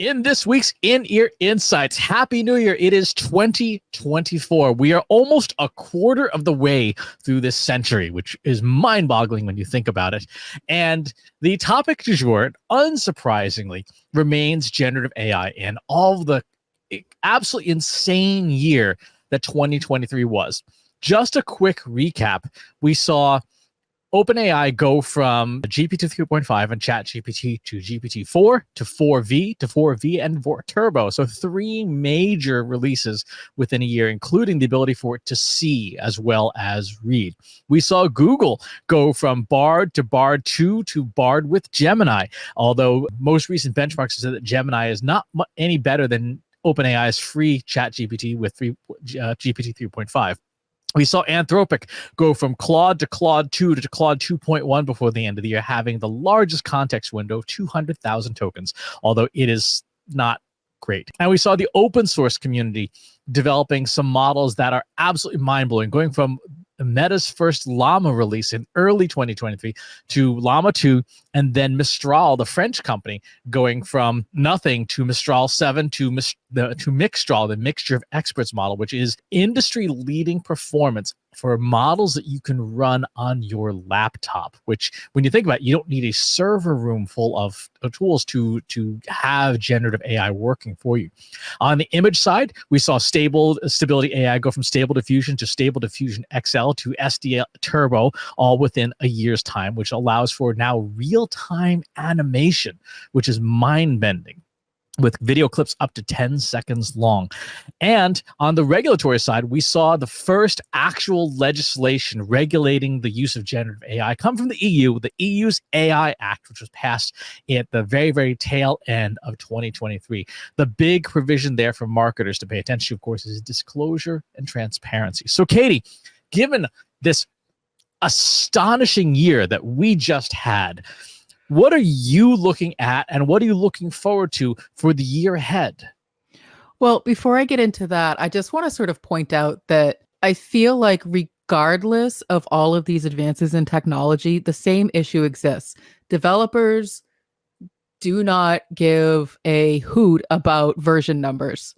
In this week's In-Ear Insights, Happy New Year. It is 2024. We are almost a quarter of the way through this century, which is mind-boggling when you think about it. And the topic du jour, unsurprisingly, remains generative AI and all the absolutely insane year that 2023 was. Just a quick recap. We saw OpenAI go from GPT 3.5 and ChatGPT to GPT-4 to 4V to 4V and 4 Turbo. So 3 major releases within a year, including the ability for it to see as well as read. We saw Google go from Bard to Bard 2 to Bard with Gemini, although most recent benchmarks say that Gemini is not any better than OpenAI's free ChatGPT with GPT 3.5. We saw Anthropic go from Claude to Claude 2 to Claude 2.1 before the end of the year, having the largest context window of 200,000 tokens, although it is not great. And we saw the open source community developing some models that are absolutely mind-blowing, going from Meta's first Llama release in early 2023 to Llama 2, and then Mistral, the French company, going from nothing to Mistral 7 to Mixtral, the Mixture of Experts model, which is industry-leading performance for models that you can run on your laptop, which when you think about it, you don't need a server room full of tools to have generative AI working for you. On the image side, we saw Stability AI go from Stable Diffusion to Stable Diffusion XL to SDL Turbo, all within a year's time, which allows for now real-time animation, which is mind-bending, with video clips up to 10 seconds long. And on the regulatory side, we saw the first actual legislation regulating the use of generative AI come from the EU, the EU's AI Act, which was passed at the very, very tail end of 2023. The big provision there for marketers to pay attention to, of course, is disclosure and transparency. So, Katie, given this astonishing year that we just had, what are you looking at and what are you looking forward to for the year ahead? Well, before I get into that, I just want to sort of point out that I feel like regardless of all of these advances in technology, the same issue exists. Developers do not give a hoot about version numbers.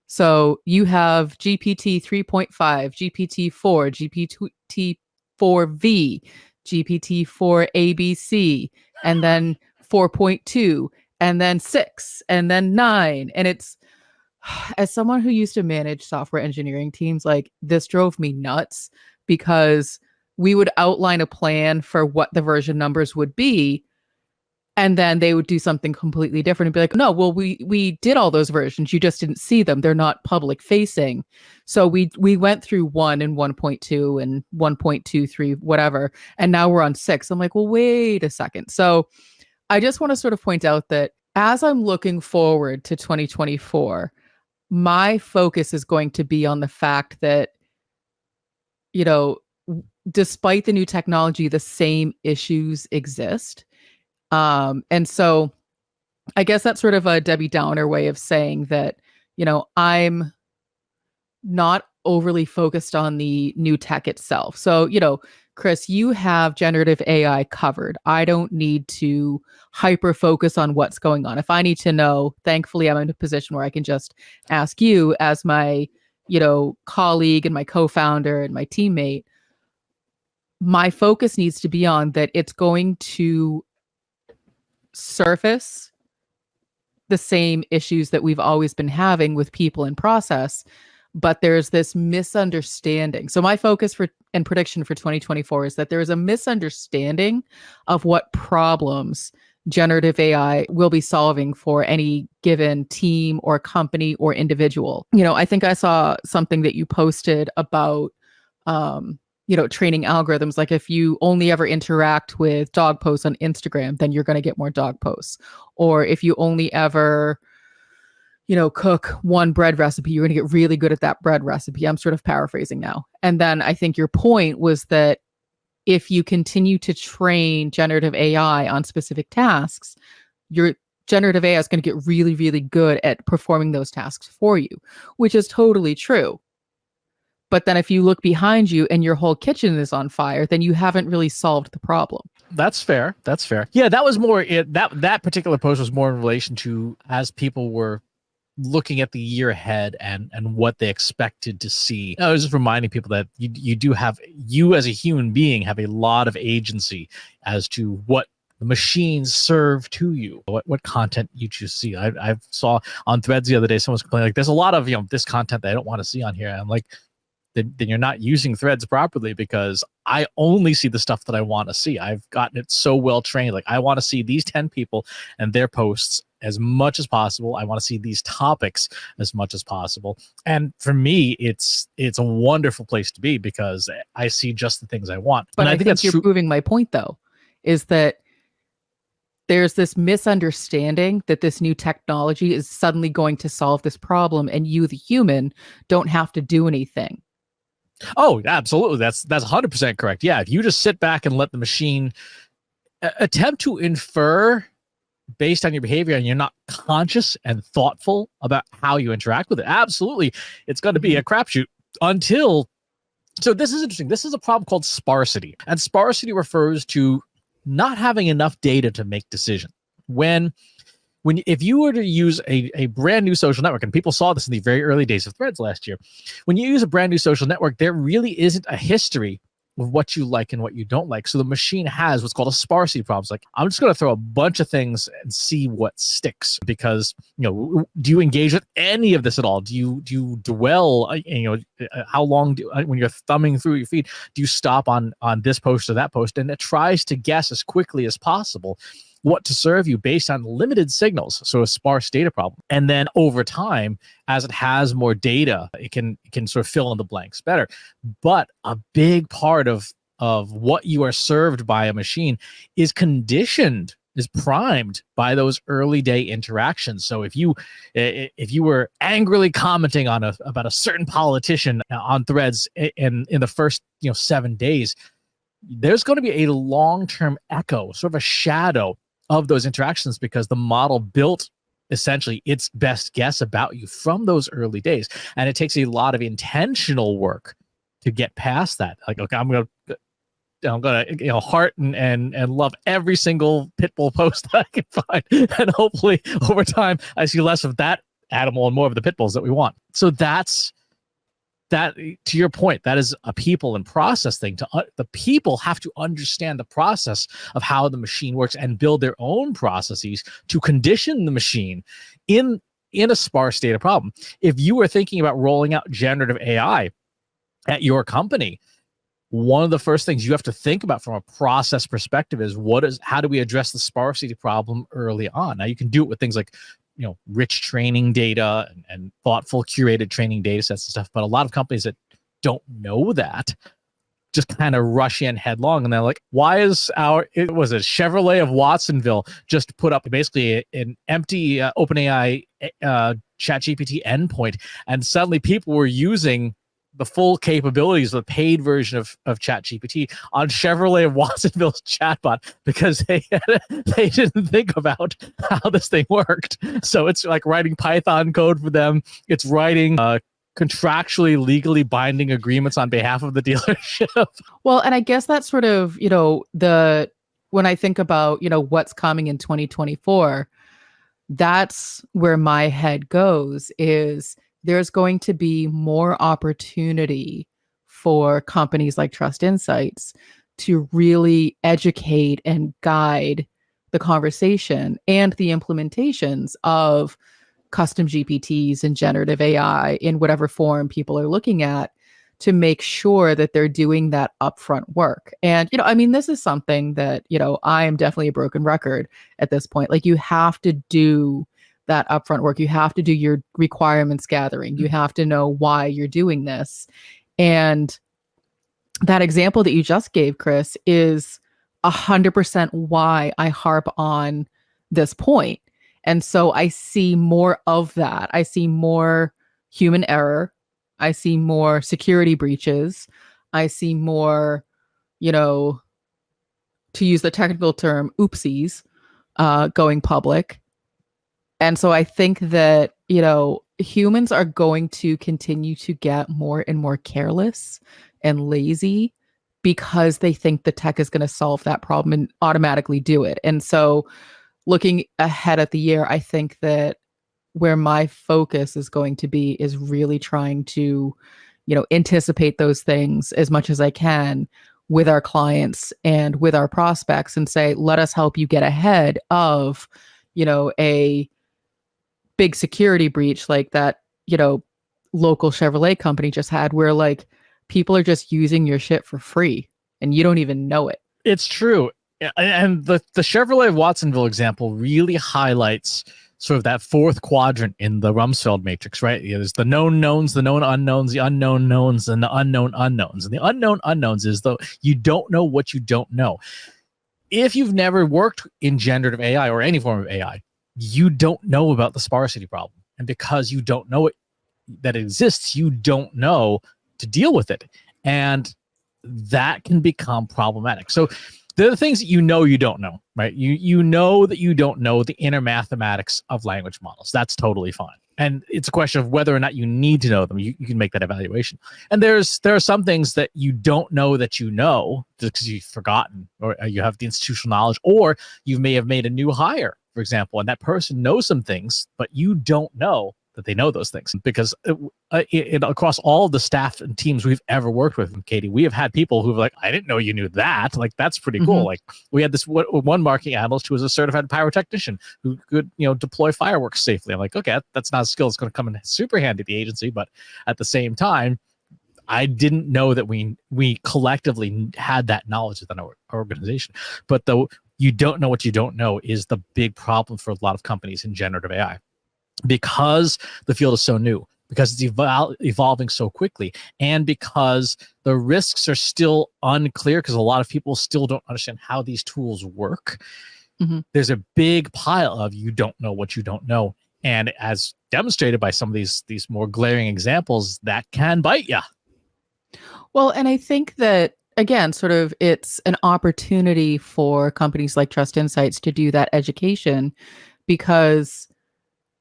So you have GPT 3.5, GPT-4, GPT-4V, GPT-4 ABC, and then 4.2, and then 6, and then 9. And it's, as someone who used to manage software engineering teams, like, this drove me nuts, because we would outline a plan for what the version numbers would be, and then they would do something completely different and be like, no, well, we did all those versions. You just didn't see them. They're not public facing. So we went through 1 and 1.2 and 1.23, whatever. And now we're on 6. I'm like, well, wait a second. So I just want to sort of point out that as I'm looking forward to 2024, my focus is going to be on the fact that, you know, despite the new technology, the same issues exist. And so I guess that's sort of a Debbie Downer way of saying that, you know, I'm not overly focused on the new tech itself. So, you know, Chris, you have generative AI covered. I don't need to hyper focus on what's going on. If I need to know, thankfully, I'm in a position where I can just ask you as my, you know, colleague and my co-founder and my teammate. My focus needs to be on that it's going to surface the same issues that we've always been having with people and process, but there's this misunderstanding. So my focus and prediction for 2024 is that there is a misunderstanding of what problems generative AI will be solving for any given team or company or individual. You know, I think I saw something that you posted about you know, training algorithms. Like, if you only ever interact with dog posts on Instagram, then you're going to get more dog posts. Or if you only ever, you know, cook one bread recipe, you're going to get really good at that bread recipe. I'm sort of paraphrasing now. And then I think your point was that if you continue to train generative AI on specific tasks, your generative AI is going to get really, really good at performing those tasks for you, which is totally true. But then if you look behind you and your whole kitchen is on fire, then you haven't really solved the problem. That's fair. That's fair. Yeah, that was more it. That particular post was more in relation to as people were looking at the year ahead and what they expected to see. I was just reminding people that you do have, you as a human being have a lot of agency as to what the machines serve to you, what content you choose to see. I saw on Threads the other day someone's complaining like there's a lot of this content that I don't want to see on here. I'm like, then you're not using Threads properly, because I only see the stuff that I want to see. I've gotten it so well trained. Like, I want to see these 10 people and their posts as much as possible. I want to see these topics as much as possible. And for me, it's a wonderful place to be, because I see just the things I want. But and I think that's you're true. proving my point, though, is that there's this misunderstanding that this new technology is suddenly going to solve this problem, and you, the human, don't have to do anything. Oh, absolutely. That's 100% correct. Yeah, if you just sit back and let the machine attempt to infer based on your behavior, and you're not conscious and thoughtful about how you interact with it, absolutely, it's going to be a crapshoot until. So this is interesting. This is a problem called sparsity, and sparsity refers to not having enough data to make decisions. If you were to use a brand new social network, and people saw this in the very early days of Threads last year, when you use a brand new social network, there really isn't a history of what you like and what you don't like. So the machine has what's called a sparsity problem. It's like, I'm just going to throw a bunch of things and see what sticks, because, do you engage with any of this at all? Do you dwell, how long when you're thumbing through your feed, do you stop on this post or that post? And it tries to guess as quickly as possible what to serve you based on limited signals. So a sparse data problem. And then over time, as it has more data, it can sort of fill in the blanks better. But a big part of what you are served by a machine is conditioned, is primed by those early day interactions. So if you were angrily commenting on about a certain politician on Threads in the first 7 days, there's going to be a long-term echo, sort of a shadow of those interactions, because the model built essentially its best guess about you from those early days. And it takes a lot of intentional work to get past that. Like, okay, I'm gonna heart and love every single Pitbull post that I can find, and hopefully over time I see less of that animal and more of the Pitbulls that we want. So that, to your point, that is a people and process thing. The people have to understand the process of how the machine works and build their own processes to condition the machine in a sparse data problem. If you were thinking about rolling out generative AI at your company, one of the first things you have to think about from a process perspective is how do we address the sparsity problem early on? Now, you can do it with things like rich training data and thoughtful curated training data sets and stuff. But a lot of companies that don't know that just kind of rush in headlong, and they're like, why is it was a Chevrolet of Watsonville just put up basically an empty OpenAI ChatGPT endpoint, and suddenly people were using the full capabilities of the paid version of ChatGPT on Chevrolet of Watsonville's chatbot, because they didn't think about how this thing worked. So it's like writing Python code for them. It's writing contractually, legally binding agreements on behalf of the dealership. Well, and I guess that's sort of, when I think about, what's coming in 2024, that's where my head goes, is there's going to be more opportunity for companies like Trust Insights to really educate and guide the conversation and the implementations of custom GPTs and generative AI in whatever form people are looking at, to make sure that they're doing that upfront work. And, this is something that, I am definitely a broken record at this point. Like, you have to do that upfront work. You have to do your requirements gathering. You have to know why you're doing this. And that example that you just gave, Chris, is 100% why I harp on this point. And so I see more of that. I see more human error. I see more security breaches. I see more, to use the technical term, oopsies, going public. And so I think that, humans are going to continue to get more and more careless and lazy because they think the tech is going to solve that problem and automatically do it. And so looking ahead at the year, I think that where my focus is going to be is really trying to, anticipate those things as much as I can with our clients and with our prospects and say, let us help you get ahead of, a big security breach like that, local Chevrolet company just had where like people are just using your shit for free and you don't even know it. It's true. And the Chevrolet Watsonville example really highlights sort of that fourth quadrant in the Rumsfeld matrix, right? There's the known knowns, the known unknowns, the unknown knowns, and the unknown unknowns. And the unknown unknowns is the you don't know what you don't know. If you've never worked in generative AI or any form of AI, you don't know about the sparsity problem. And because you don't know it, that it exists, you don't know to deal with it. And that can become problematic. So there are things that you don't know, right? You know that you don't know the inner mathematics of language models. That's totally fine. And it's a question of whether or not you need to know them. You can make that evaluation. And there are some things that you don't know that you know just because you've forgotten or you have the institutional knowledge, or you may have made a new hire, for example, and that person knows some things, but you don't know that they know those things. Because across all the staff and teams we've ever worked with, Katie, we have had people who've like, I didn't know you knew that. Like, that's pretty cool. Like, we had this one marketing analyst who was a certified pyrotechnician who could, deploy fireworks safely. I'm like, okay, that's not a skill that's going to come in super handy at the agency. But at the same time, I didn't know that we collectively had that knowledge within our organization. But though you don't know what you don't know is the big problem for a lot of companies in generative AI. Because the field is so new, because it's evolving so quickly, and because the risks are still unclear, because a lot of people still don't understand how these tools work. There's a big pile of you don't know what you don't know. And as demonstrated by some of these more glaring examples, that can bite you. Well, and I think that, again, sort of it's an opportunity for companies like Trust Insights to do that education because,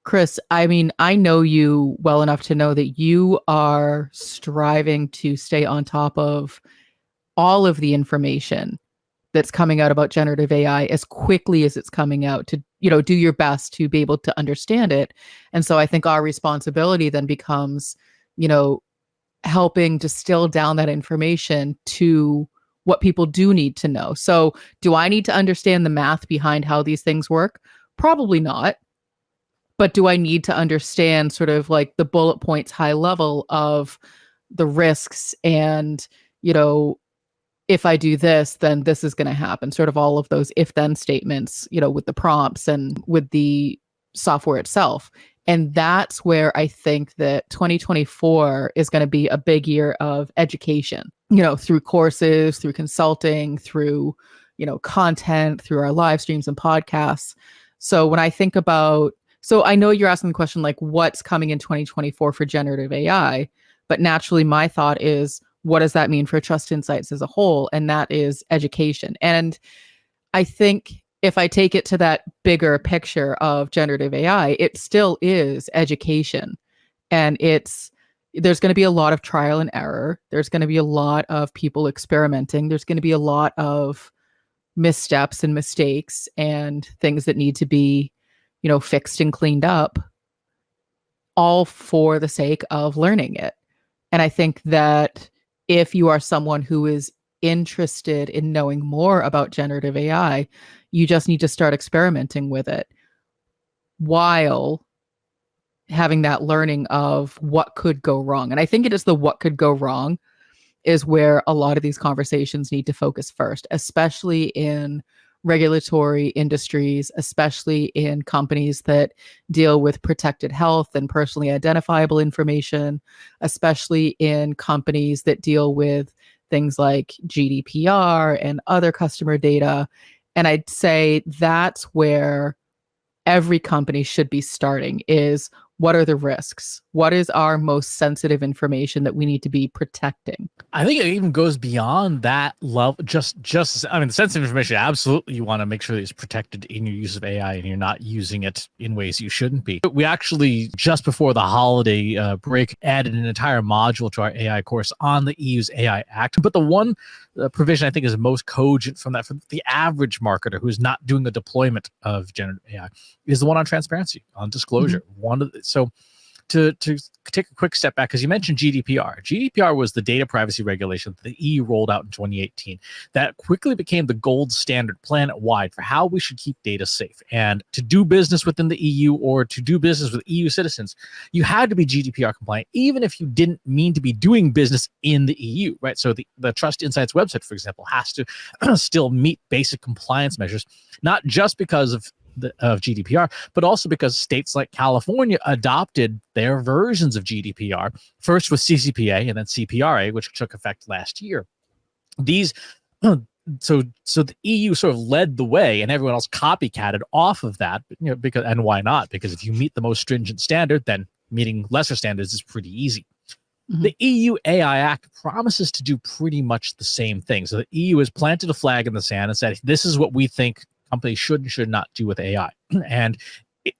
Chris, I mean, I know you well enough to know that you are striving to stay on top of all of the information that's coming out about generative AI as quickly as it's coming out to, do your best to be able to understand it. And so I think our responsibility then becomes, helping distill down that information to what people do need to know. So do I need to understand the math behind how these things work? Probably not. But do I need to understand sort of like the bullet points, high level of the risks and, if I do this, then this is going to happen. Sort of all of those if then statements, with the prompts and with the software itself. And that's where I think that 2024 is going to be a big year of education, through courses, through consulting, through, content, through our live streams and podcasts. So when I think about, so I know you're asking the question, like, what's coming in 2024 for generative AI? But naturally, my thought is, what does that mean for Trust Insights as a whole? And that is education. And I think if I take it to that bigger picture of generative AI, it still is education. And there's going to be a lot of trial and error. There's going to be a lot of people experimenting. There's going to be a lot of missteps and mistakes and things that need to be, fixed and cleaned up, all for the sake of learning it. And I think that if you are someone who is interested in knowing more about generative AI, you just need to start experimenting with it while having that learning of what could go wrong. And I think it is the what could go wrong is where a lot of these conversations need to focus first, especially in regulatory industries, especially in companies that deal with protected health and personally identifiable information, especially in companies that deal with things like GDPR and other customer data. And I'd say that's where every company should be starting is what are the risks? What is our most sensitive information that we need to be protecting? I think it even goes beyond that level. I mean, the sensitive information, absolutely, you want to make sure that it's protected in your use of AI and you're not using it in ways you shouldn't be. But we actually, just before the holiday break, added an entire module to our AI course on the EU's AI Act. But the one provision I think is most cogent from that, for the average marketer who's not doing a deployment of generative AI, is the one on transparency, on disclosure. To take a quick step back, because you mentioned GDPR. GDPR was the data privacy regulation that the EU rolled out in 2018 that quickly became the gold standard planet-wide for how we should keep data safe. And to do business within the EU or to do business with EU citizens, you had to be GDPR compliant, even if you didn't mean to be doing business in the EU, right? So the Trust Insights website, for example, has to still meet basic compliance measures, not just because of GDPR, but also because states like California adopted their versions of GDPR, first with CCPA and then CPRA, which took effect last year. These so the EU sort of led the way, and everyone else copycatted off of that. And why not? Because if you meet the most stringent standard, then meeting lesser standards is pretty easy. Mm-hmm. The EU AI Act promises to do pretty much the same thing. So the EU has planted a flag in the sand and said, this is what we think companies should and should not do with AI. And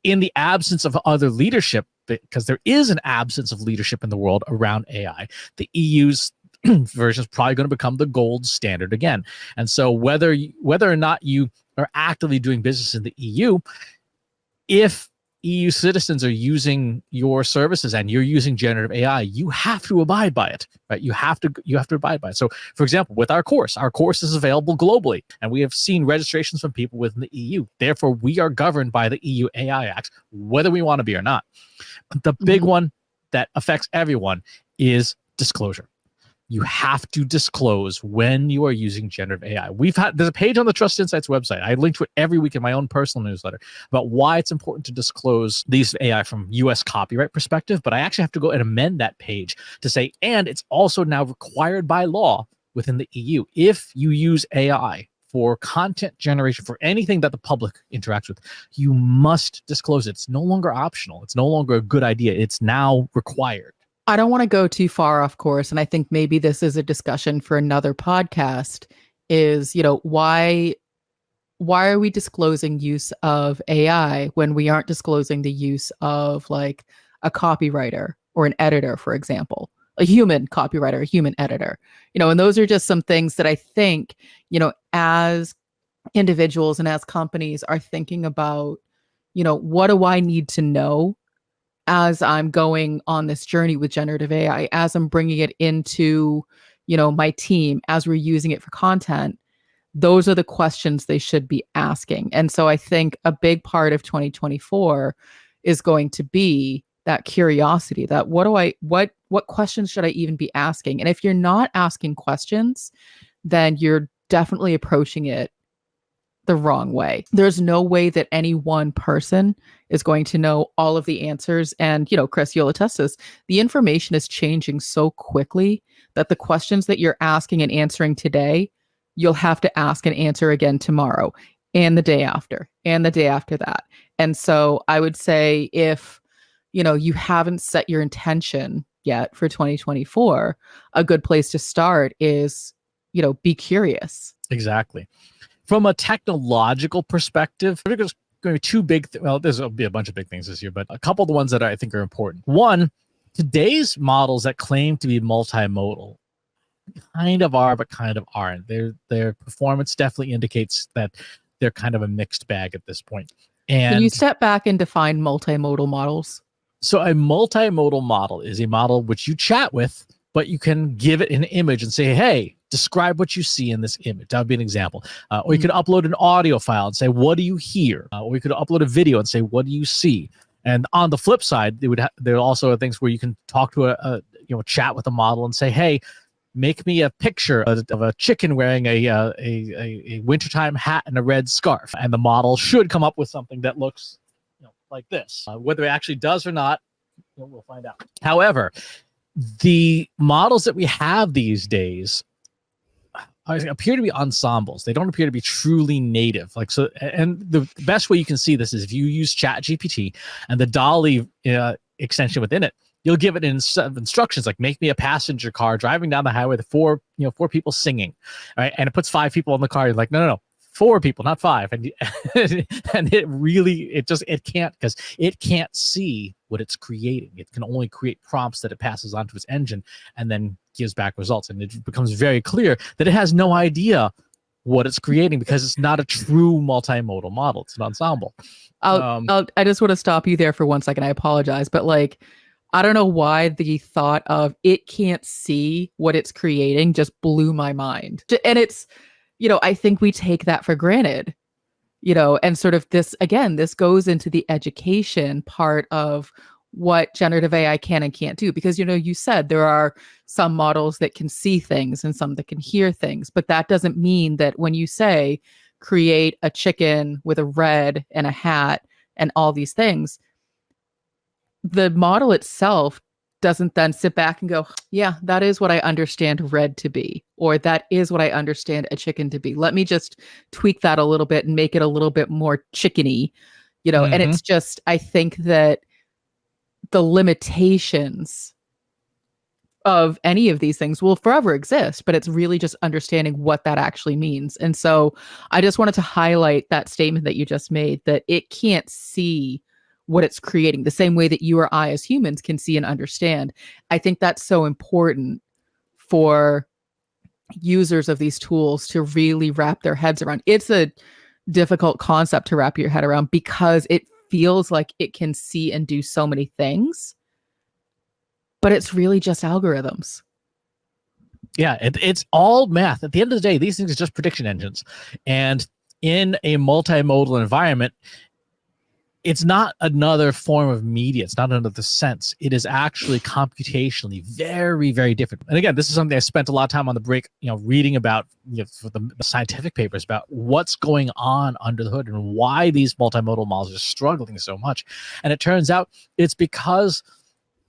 in the absence of other leadership, because there is an absence of leadership in the world around AI, the EU's version is probably going to become the gold standard again. And so whether or not you are actively doing business in the EU, if EU citizens are using your services and you're using generative AI, you have to abide by it, right? You have to abide by it. So, for example, with our course is available globally, and we have seen registrations from people within the EU. Therefore, we are governed by the EU AI Act, whether we want to be or not. The big one that affects everyone is disclosure. You have to disclose when you are using generative AI. There's a page on the Trust Insights website. I link to it every week in my own personal newsletter about why it's important to disclose these AI from US copyright perspective. But I actually have to go and amend that page to say, and it's also now required by law within the EU. If you use AI for content generation, for anything that the public interacts with, you must disclose it. It's no longer optional. It's no longer a good idea. It's now required. I don't want to go too far off course, and I think maybe this is a discussion for another podcast, is, why are we disclosing use of AI when we aren't disclosing the use of like a copywriter or an editor, for example, a human copywriter, a human editor, and those are just some things that I think, as individuals and as companies are thinking about, what do I need to know as I'm going on this journey with generative AI, as I'm bringing it into, my team, as we're using it for content. Those are the questions they should be asking. And so I think a big part of 2024 is going to be that curiosity, that what questions should I even be asking? And if you're not asking questions, then you're definitely approaching it the wrong way. There's no way that any one person is going to know all of the answers. And, Chris, you'll attest to this, the information is changing so quickly that the questions that you're asking and answering today, you'll have to ask and answer again tomorrow and the day after and the day after that. And so I would say if, you haven't set your intention yet for 2024, a good place to start is, be curious. Exactly. From a technological perspective, there's going to be two big there'll be a bunch of big things this year, but a couple of the ones that I think are important. One, today's models that claim to be multimodal kind of are, but kind of aren't. Their performance definitely indicates that they're kind of a mixed bag at this point. And can you step back and define multimodal models? So a multimodal model is a model which you chat with, but you can give it an image and say, hey, describe what you see in this image. That would be an example. Or you could upload an audio file and say, what do you hear? Or you could upload a video and say, what do you see? And on the flip side, there are also things where you can talk to chat with a model and say, hey, make me a picture of a chicken wearing a wintertime hat and a red scarf. And the model should come up with something that looks like this. Whether it actually does or not, we'll find out. However, the models that we have these days appear to be ensembles. They don't appear to be truly native. And the best way you can see this is if you use ChatGPT and the DALL-E extension within it, You'll give it instructions like make me a passenger car driving down the highway with four people singing, right? And it puts 5 people in the car. You're like, no, 4 people, not 5. And and it can't, because it can't see what it's creating. It can only create prompts that it passes onto its engine and then gives back results. And it becomes very clear that it has no idea what it's creating because it's not a true multimodal model. It's an ensemble. I just want to stop you there for 1 second. I apologize, but like, I don't know why the thought of it can't see what it's creating just blew my mind. And it's, I think we take that for granted, and sort of this, again, this goes into the education part of what generative AI can and can't do. Because, you said there are some models that can see things and some that can hear things, but that doesn't mean that when you say create a chicken with a red and a hat and all these things, the model itself doesn't then sit back and go, yeah, that is what I understand red to be, or that is what I understand a chicken to be. Let me just tweak that a little bit and make it a little bit more chickeny, and it's just, I think that the limitations of any of these things will forever exist, but it's really just understanding what that actually means. And so I just wanted to highlight that statement that you just made, that it can't see what it's creating the same way that you or I as humans can see and understand. I think that's so important for users of these tools to really wrap their heads around. It's a difficult concept to wrap your head around because it feels like it can see and do so many things, but it's really just algorithms. Yeah, it's all math. At the end of the day, these things are just prediction engines. And in a multimodal environment, it's not another form of media. It's not another sense. It is actually computationally very, very different. And again, this is something I spent a lot of time on the break, reading about, for the scientific papers about what's going on under the hood and why these multimodal models are struggling so much. And it turns out it's because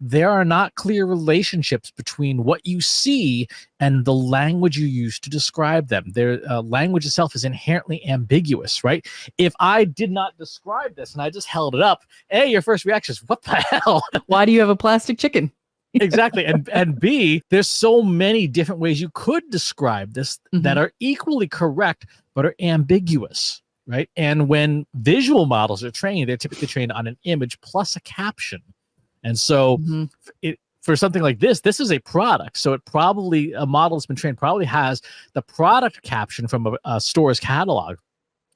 there are not clear relationships between what you see and the language you use to describe them. Their language itself is inherently ambiguous, right? If I did not describe this and I just held it up, A, your first reaction is, what the hell? Why do you have a plastic chicken? Exactly. And B, there's so many different ways you could describe this that are equally correct, but are ambiguous, right? And when visual models are trained, they're typically trained on an image plus a caption. And so for something like this is a product. So it probably, a model that's been trained probably has the product caption from a store's catalog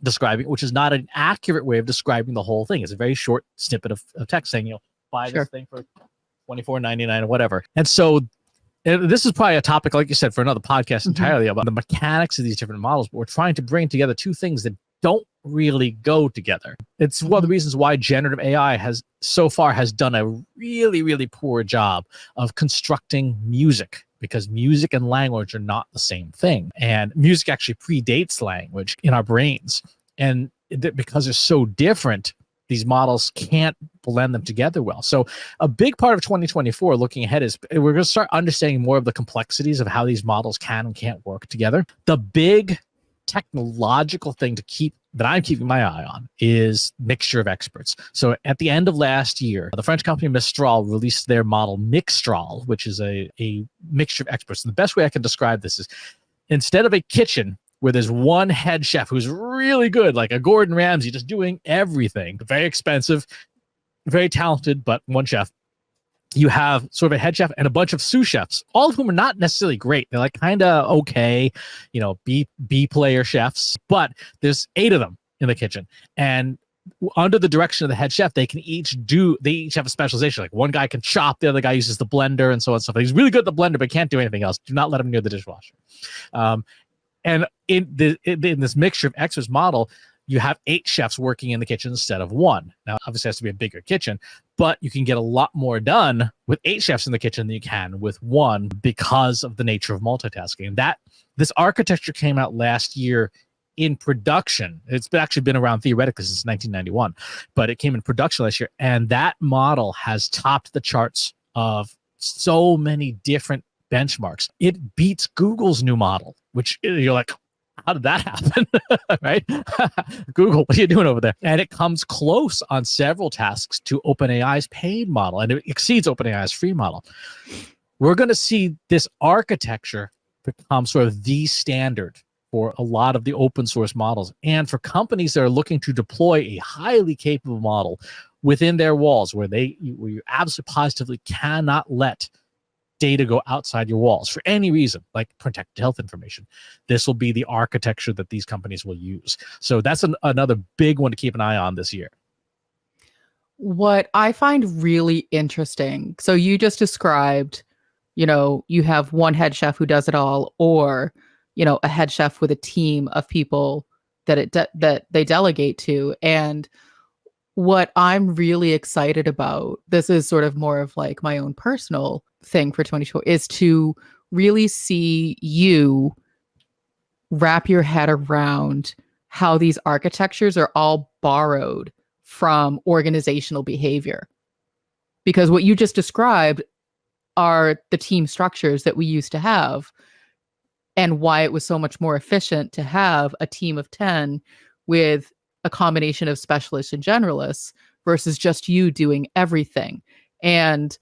describing, which is not an accurate way of describing the whole thing. It's a very short snippet of text saying, buy this thing for $24.99 or whatever. And so this is probably a topic, like you said, for another podcast entirely about the mechanics of these different models, but we're trying to bring together two things that don't really go together. It's one of the reasons why generative AI has so far done a really, really poor job of constructing music, because music and language are not the same thing. And music actually predates language in our brains. And because they're so different, these models can't blend them together well. So a big part of 2024 looking ahead is we're going to start understanding more of the complexities of how these models can and can't work together. The big technological thing that I'm keeping my eye on is mixture of experts. So at the end of last year, the French company Mistral released their model Mixtral, which is a mixture of experts. And the best way I can describe this is, instead of a kitchen where there's one head chef who's really good, like a Gordon Ramsay, just doing everything, very expensive, very talented, but one chef, you have sort of a head chef and a bunch of sous chefs, all of whom are not necessarily great. They're like kind of okay, B player chefs, but there's 8 of them in the kitchen. And under the direction of the head chef, they each have a specialization. Like one guy can chop, the other guy uses the blender and so on and so forth. He's really good at the blender, but can't do anything else. Do not let him near the dishwasher. And in this mixture of experts model, you have 8 chefs working in the kitchen instead of 1. Now, obviously, it has to be a bigger kitchen, but you can get a lot more done with 8 chefs in the kitchen than you can with 1 because of the nature of multitasking. And this architecture came out last year in production. It's actually been around theoretically since 1991, but it came in production last year. And that model has topped the charts of so many different benchmarks. It beats Google's new model, which you're like, How did that happen? Right? Google, what are you doing over there? And it comes close on several tasks to OpenAI's paid model, and it exceeds OpenAI's free model. We're going to see this architecture become sort of the standard for a lot of the open source models. And for companies that are looking to deploy a highly capable model within their walls, where you absolutely positively cannot let data go outside your walls for any reason, like protected health information, this will be the architecture that these companies will use. So that's another big one to keep an eye on this year. What I find really interesting, so you just described, you have one head chef who does it all, or, a head chef with a team of people that they delegate to. And what I'm really excited about, this is sort of more of like my own personal thing for 2024, is to really see you wrap your head around how these architectures are all borrowed from organizational behavior. Because what you just described are the team structures that we used to have, and why it was so much more efficient to have a team of 10 with a combination of specialists and generalists versus just you doing everything. And,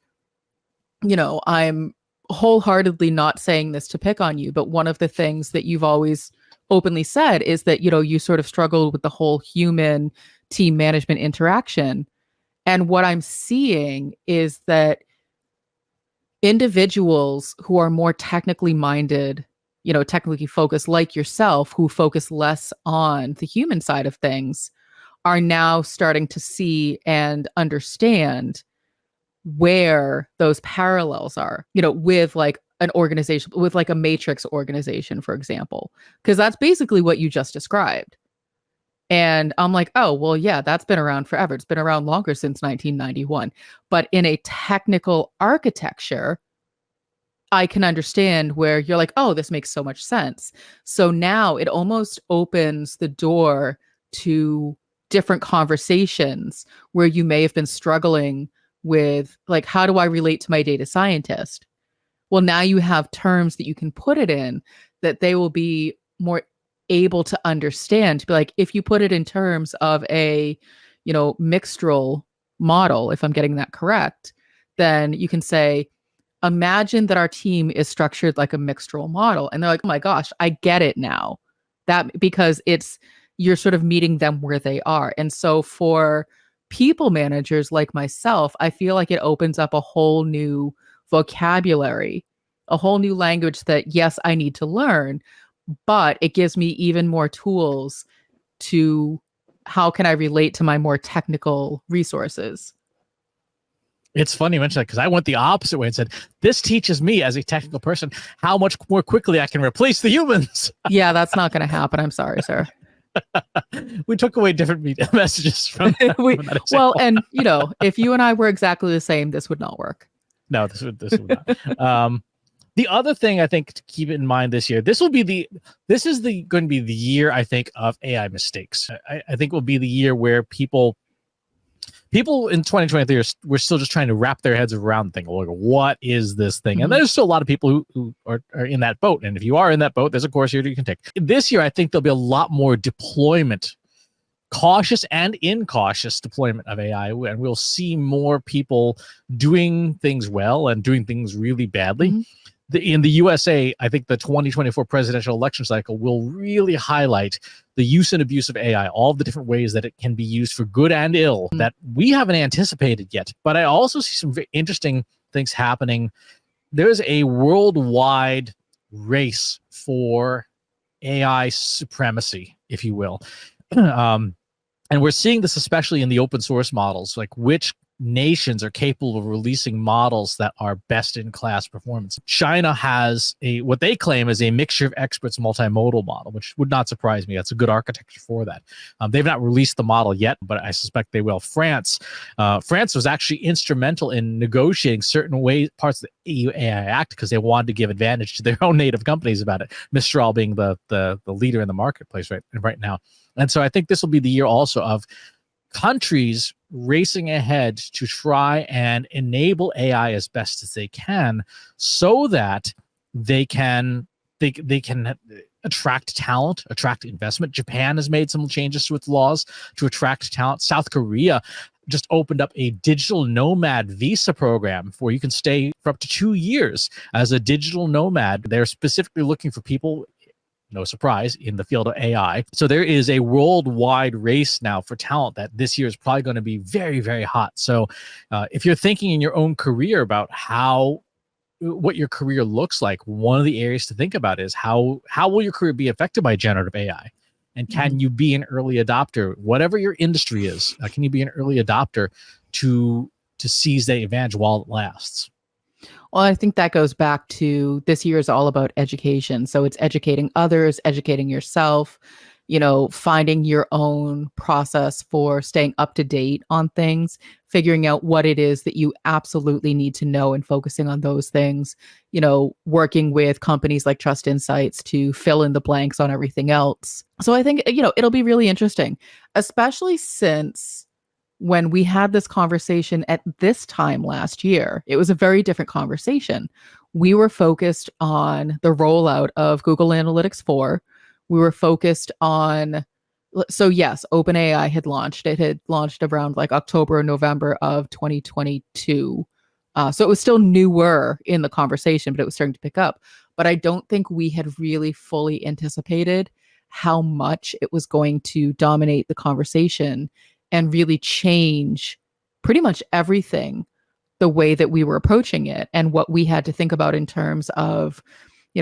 I'm wholeheartedly not saying this to pick on you, but one of the things that you've always openly said is that, you sort of struggled with the whole human team management interaction. And what I'm seeing is that individuals who are more technically minded, technically focused, like yourself, who focus less on the human side of things, are now starting to see and understand where those parallels are, with like an organization, with like a matrix organization, for example, because that's basically what you just described. And I'm like, oh, well, yeah, that's been around forever. It's been around longer, since 1991. But in a technical architecture, I can understand where you're like, oh, this makes so much sense. So now it almost opens the door to different conversations where you may have been struggling with, like, how do I relate to my data scientist? Well, now you have terms that you can put it in that they will be more able to understand. To be like, if you put it in terms of a, mixtral model, if I'm getting that correct, then you can say, imagine that our team is structured like a mixtral model. And they're like, oh my gosh, I get it now. That, because you're sort of meeting them where they are. And so for people managers like myself, I feel like it opens up a whole new vocabulary, a whole new language that, yes, I need to learn, but it gives me even more tools to how can I relate to my more technical resources. It's funny you mention that, because I went the opposite way and said, this teaches me as a technical person how much more quickly I can replace the humans. Yeah, that's not going to happen. I'm sorry, sir. We took away different messages from that. Well, and if you and I were exactly the same, this would not work. No, this would not. The other thing I think to keep in mind this year, this is going to be the year, I think, of AI mistakes. I think will be the year where people in 2023 we're still just trying to wrap their heads around the thing. Like, what is this thing? Mm-hmm. And there's still a lot of people who are in that boat. And if you are in that boat, there's a course here that you can take. This year, I think there'll be a lot more deployment, cautious and incautious deployment of AI. And we'll see more people doing things well and doing things really badly. Mm-hmm. In the USA, I think the 2024 presidential election cycle will really highlight the use and abuse of AI, all the different ways that it can be used for good and ill that we haven't anticipated yet. But I also see some very interesting things happening. There's a worldwide race for AI supremacy, if you will. And we're seeing this especially in the open source models, like which nations are capable of releasing models that are best in class performance. China has what they claim is a mixture of experts multimodal model, which would not surprise me. That's a good architecture for that. They've not released the model yet, but I suspect they will. France was actually instrumental in negotiating certain parts of the EU AI Act because they wanted to give advantage to their own native companies about it. Mistral being the leader in the marketplace right now. And so I think this will be the year also of countries racing ahead to try and enable AI as best as they can, so that they can attract talent, attract investment. Japan has made some changes with laws to attract talent. South Korea just opened up a digital nomad visa program where you can stay for up to 2 years as a digital nomad. They're specifically looking for people, no surprise, in the field of AI. So there is a worldwide race now for talent that this year is probably going to be very, very hot. So if you're thinking in your own career about what your career looks like, one of the areas to think about is how will your career be affected by generative AI? And can you be an early adopter, whatever your industry is? Can you be an early adopter to seize that advantage while it lasts? Well, I think that goes back to this year is all about education. So it's educating others, educating yourself, finding your own process for staying up to date on things, figuring out what it is that you absolutely need to know and focusing on those things, working with companies like Trust Insights to fill in the blanks on everything else. So I think, it'll be really interesting, especially since when we had this conversation at this time last year, it was a very different conversation. We were focused on the rollout of Google Analytics 4. We were focused on, so yes, OpenAI had launched. It had launched around like October or November of 2022. So it was still newer in the conversation, but it was starting to pick up. But I don't think we had really fully anticipated how much it was going to dominate the conversation and really change pretty much everything, the way that we were approaching it and what we had to think about in terms of,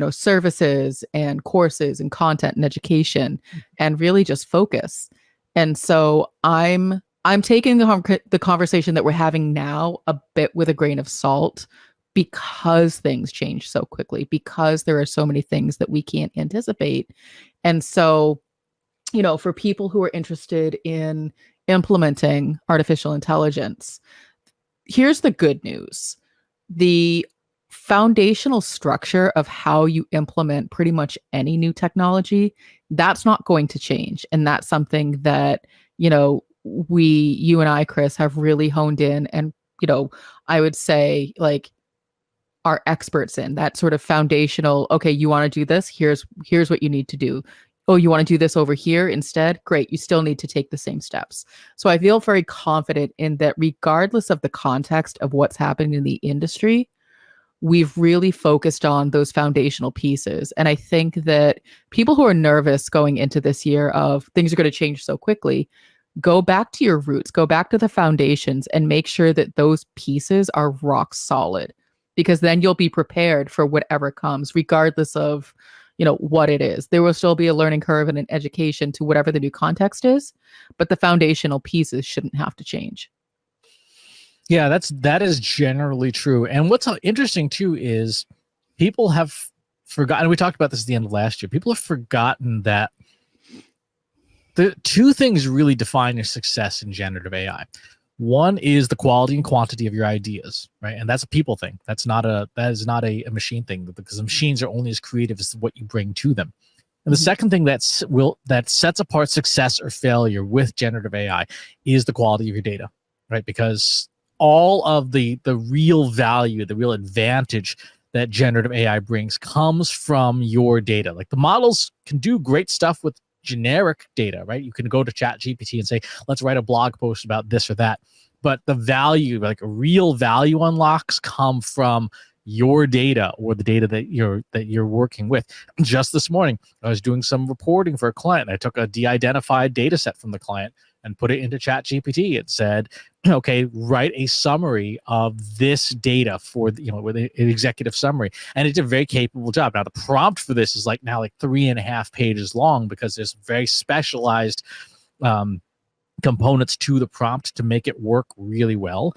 services and courses and content and education, and really just focus. And so I'm taking the conversation that we're having now a bit with a grain of salt, because things change so quickly, because there are so many things that we can't anticipate. And so, for people who are interested in implementing artificial intelligence, here's the good news. The foundational structure of how you implement pretty much any new technology, that's not going to change. And that's something that, you and I, Chris, have really honed in and, I would say like are experts in that sort of foundational, okay, you want to do this, here's what you need to do. Oh, you want to do this over here instead? Great. You still need to take the same steps. So I feel very confident in that, regardless of the context of what's happening in the industry, we've really focused on those foundational pieces. And I think that people who are nervous going into this year of things are going to change so quickly, go back to your roots, go back to the foundations and make sure that those pieces are rock solid, because then you'll be prepared for whatever comes, regardless of what it is. There will still be a learning curve and an education to whatever the new context is, but the foundational pieces shouldn't have to change. Yeah, that is generally true. And what's interesting too is people have forgotten, we talked about this at the end of last year, people have forgotten that the two things really define your success in generative AI. One is the quality and quantity of your ideas, right? And that's a people thing. That is not a machine thing, because the machines are only as creative as what you bring to them. And the second thing that sets apart success or failure with generative AI is the quality of your data, right? Because all of the real value, the real advantage that generative AI brings comes from your data. Like the models can do great stuff with generic data, right? You can go to ChatGPT and say, let's write a blog post about this or that. But the value, like real value unlocks, come from your data or the data that you're working with. Just this morning, I was doing some reporting for a client. I took a de-identified data set from the client and put it into ChatGPT. It said, okay, write a summary of this data for with an executive summary, and it did a very capable job. Now the prompt for this is like 3.5 pages long, because there's very specialized components to the prompt to make it work really well.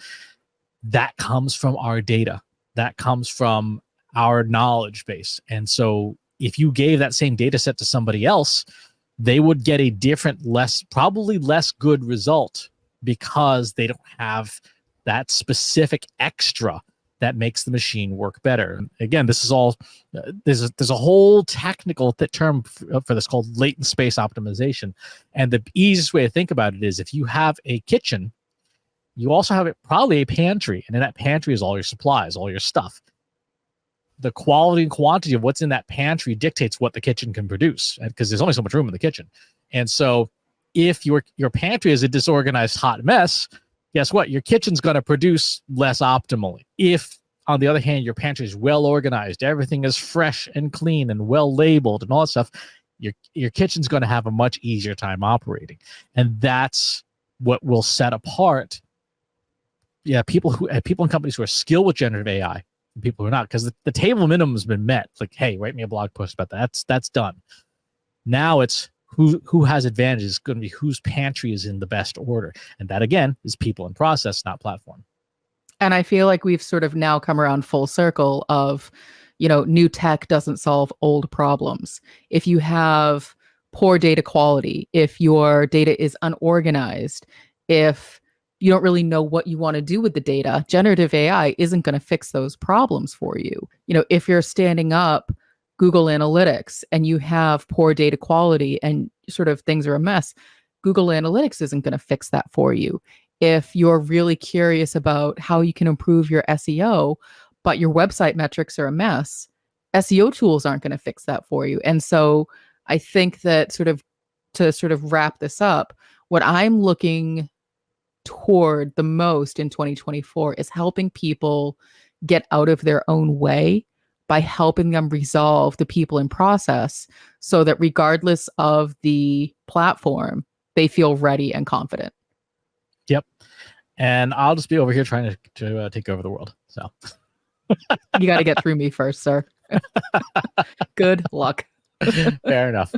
That comes from our data. That comes from our knowledge base. And so if you gave that same data set to somebody else, they would get a different, probably less good result, because they don't have that specific extra that makes the machine work better. And again, this is all, there's a whole technical term for this called latent space optimization. And the easiest way to think about it is, if you have a kitchen, you also have probably a pantry, and in that pantry is all your supplies, all your stuff. the quality and quantity of what's in that pantry dictates what the kitchen can produce, because there's only so much room in the kitchen. And so if your pantry is a disorganized hot mess, guess what? Your kitchen's going to produce less optimally. If, on the other hand, your pantry is well organized, everything is fresh and clean and well labeled and all that stuff, your kitchen's going to have a much easier time operating. And that's what will set apart people in companies who are skilled with generative AI and people who are not, because the table minimum has been met. Like, hey, write me a blog post about that. That's done. Now it's who has advantages. It's going to be whose pantry is in the best order. And that, again, is people and process, not platform. And I feel like we've sort of now come around full circle of, new tech doesn't solve old problems. If you have poor data quality, if your data is unorganized, if you don't really know what you want to do with the data, generative AI isn't going to fix those problems for you. If you're standing up Google Analytics and you have poor data quality and sort of things are a mess, Google Analytics isn't going to fix that for you. If you're really curious about how you can improve your SEO, but your website metrics are a mess, SEO tools aren't going to fix that for you. And so I think that to wrap this up, what I'm looking toward the most in 2024 is helping people get out of their own way by helping them resolve the people and process so that regardless of the platform, they feel ready and confident. Yep. And I'll just be over here trying to take over the world. So you got to get through me first, sir. Good luck. Fair enough.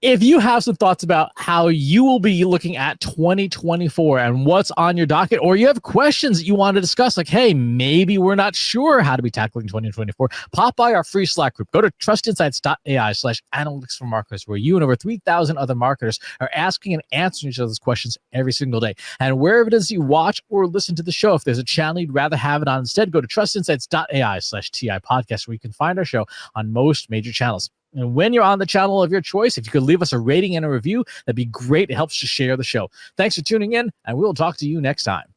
If you have some thoughts about how you will be looking at 2024 and what's on your docket, or you have questions that you want to discuss, like, hey, maybe we're not sure how to be tackling 2024, pop by our free Slack group. Go to trustinsights.ai/analytics for marketers, where you and over 3,000 other marketers are asking and answering each other's questions every single day. And wherever it is you watch or listen to the show, if there's a channel you'd rather have it on instead, go to trustinsights.ai/TI podcast, where you can find our show on most major channels. And when you're on the channel of your choice, if you could leave us a rating and a review, that'd be great. It helps to share the show. Thanks for tuning in, and we'll talk to you next time.